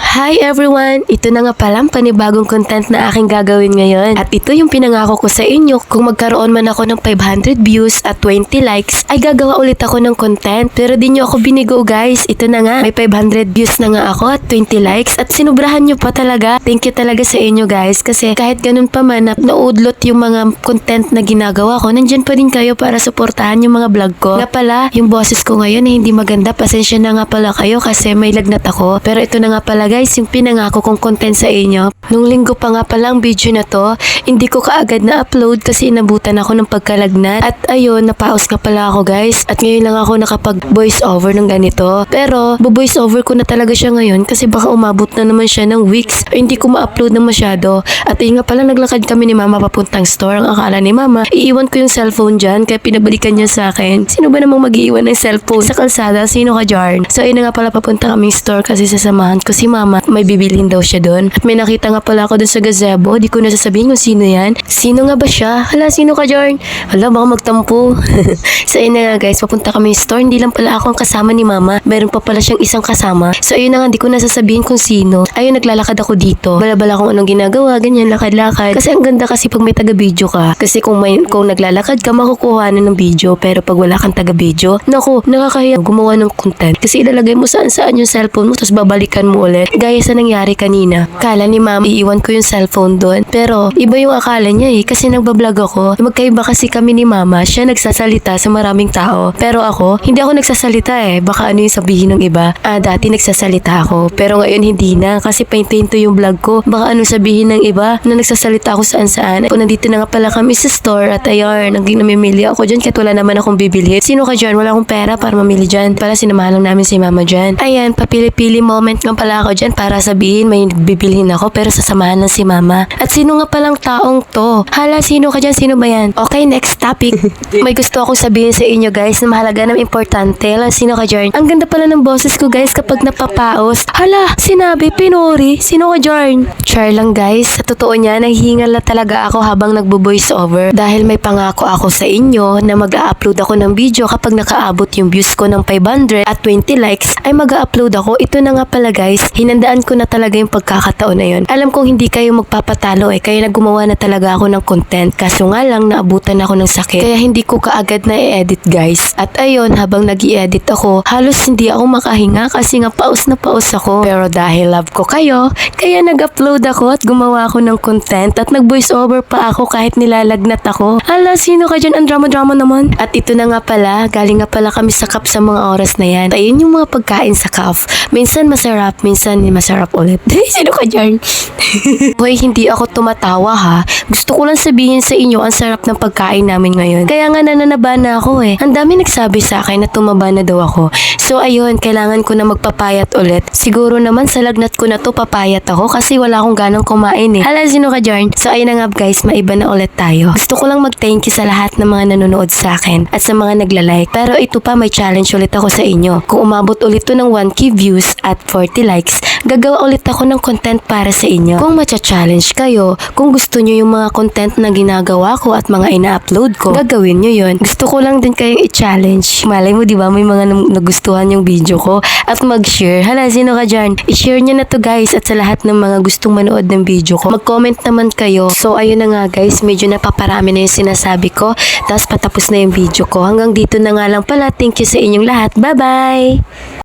Hi everyone! Ito na nga palang panibagong content na aking gagawin ngayon. At ito yung pinangako ko sa inyo, kung magkaroon man ako ng 500 views at 20 likes, ay gagawa ulit ako ng content. Pero di nyo ako binigo guys, ito na nga, may 500 views na nga ako at 20 likes at sinubrahan nyo pa talaga. Thank you talaga sa inyo guys, kasi kahit ganun pa man, naudlot yung mga content na ginagawa ko, nandyan pa din kayo para suportahan yung mga vlog ko. Nga pala, yung boses ko ngayon ay hindi maganda, pasensya na nga pala kayo kasi may lagnat ako. Pero ito na nga pala guys, yung pinangako kong content sa inyo. Nung linggo pa nga pala ang video na to, hindi ko kaagad na upload kasi inabutan ako ng pagkalagnat. At ayun, napaos nga pala ako guys. At ngayon lang ako nakapag voice over ng ganito. Pero, voice over ko na talaga siya ngayon kasi baka umabot na naman siya ng weeks. Hindi ko ma-upload na masyado. At ayun nga pala, naglakad kami ni mama papuntang store. Ang akala ni mama, iiwan ko yung cellphone dyan kaya pinabalikan niya sa akin. Sino ba namang mag-iiwan ng cellphone sa kalsada? Sino ka dyan? So ayun na nga pala, papunta kaming store kasi sasamahan ko si mama. May bibilhin daw siya doon. At may nakita nga pala ako doon sa gazebo. Di ko na sasabihin kung sino yan. Sino nga ba siya? Hala, sino ka dyan? Hala, baka magtampo. So ayun na nga guys, papunta kami store. Hindi lang pala ako ang kasama ni mama. Meron pa pala siyang isang kasama. So ayun na nga, di ko na sasabihin kung sino. Ayun, naglalakad ako dito. Balabala kung anong ginagawa, ganyan, lakad-lakad. Kasi ang ganda kasi pag may taga-video ka. Kasi kung naglalakad ka, makukuha na ng video. Pero pag wala kang taga-video, naku, nakakahiya gumawa ng content. Kasi ilalagay mo saan-saan yung cellphone mo, tapos babalikan mo ulit. Gaya sa nangyari kanina. Kala ni mama, iiwan ko yung cellphone doon. Pero, iba yung akala niya kasi nagbablog ako. Magkaiba kasi kami ni mama, siya nagsasalita sa maraming tao. Pero ako, hindi ako nagsasalita Baka ano yung sabihin ng iba. Dati nagsasalita ako. Pero ngayon hindi na, kasi paintinto yung vlog ko. Baka ano sabihin ng iba na nagsasalita ako saan-saan. Nandito na nga pala kami sa store at ayun, namimili ako dyan kahit wala naman akong bibili. Sino ka dyan? Wala akong pera para mamili dyan. Pala sinamahan lang namin si mama dyan. Ayan, papili-pili moment nga pala ako dyan para sabihin may bibilhin ako pero sasamahan lang si mama. At sino nga palang taong to? Hala, sino ka dyan? Sino ba yan? Okay, next topic. May gusto akong sabihin sa inyo guys na mahalaga na importante. Hala, sino ka dyan? Ang ganda pala ng boses ko guys kapag napapaos. Hala, sinabi, pinuri. Sino ka dyan? Char lang guys. Sa totoo niya, naghihingal na talaga ako habang nagbo-voice over dahil may pangako ako sa inyo na mag-a-upload ako ng video kapag nakaabot yung views ko ng 500 at 20 likes ay mag-a-upload ako. Ito na nga pala guys, hinandaan ko na talaga yung pagkakataon na yun. Alam kong hindi kayo magpapatalo kaya gumawa na talaga ako ng content. Kaso nga lang, naabutan ako ng sakit kaya hindi ko kaagad na i-edit guys. At ayun, habang nag-i-edit ako, halos hindi ako makahinga kasi nga paus na paus ako. Pero dahil love ko kayo, kaya nag-upload ako at gumawa ako ng content at nag-voice over pa ako kahit nilalagnat ako. Hala, sino ka dyan? Ang drama-drama naman. At ito na nga pala, galing nga pala kami sa CAF sa mga oras na yan. Ayun yung mga pagkain sa CAF. Minsan masarap, minsan masarap ulit. Sino ka dyan? Hoy, hindi ako tumatawa ha. Gusto ko lang sabihin sa inyo ang sarap ng pagkain namin ngayon. Kaya nga nananaba na ako Ang dami nagsabi sa akin na tumaba na daw ako. So ayun, kailangan ko na magpapayat ulit. Siguro naman sa lagnat ko na to papayat ako kasi wala akong ganang kumain Hala, sino ka dyan? So ayun na nga guys, maiba na ulit tayo. Gusto ko lang mag-thank you sa lahat ng mga nanonood sa akin at sa mga nagla-like. Pero ito pa, may challenge ulit ako sa inyo. Kung umabot ulit to ng 1k views at 40 likes, gagawa ulit ako ng content para sa inyo. Kung matcha-challenge kayo, kung gusto nyo yung mga content na ginagawa ko at mga ina-upload ko, gagawin nyo yun. Gusto ko lang din kayong i-challenge. Malay mo, di ba, may mga nagustuhan yung video ko at mag-share. Hala, sino ka dyan? I-share nyo na to guys at sa lahat ng mga gustong manood ng video ko. Mag-comment naman kayo. So, ayun na nga guys, medyo napaparami na yung sinasabi ko. Tapos patapos na yung video ko. Hanggang dito na nga lang pala. Thank you sa inyong lahat. Bye-bye!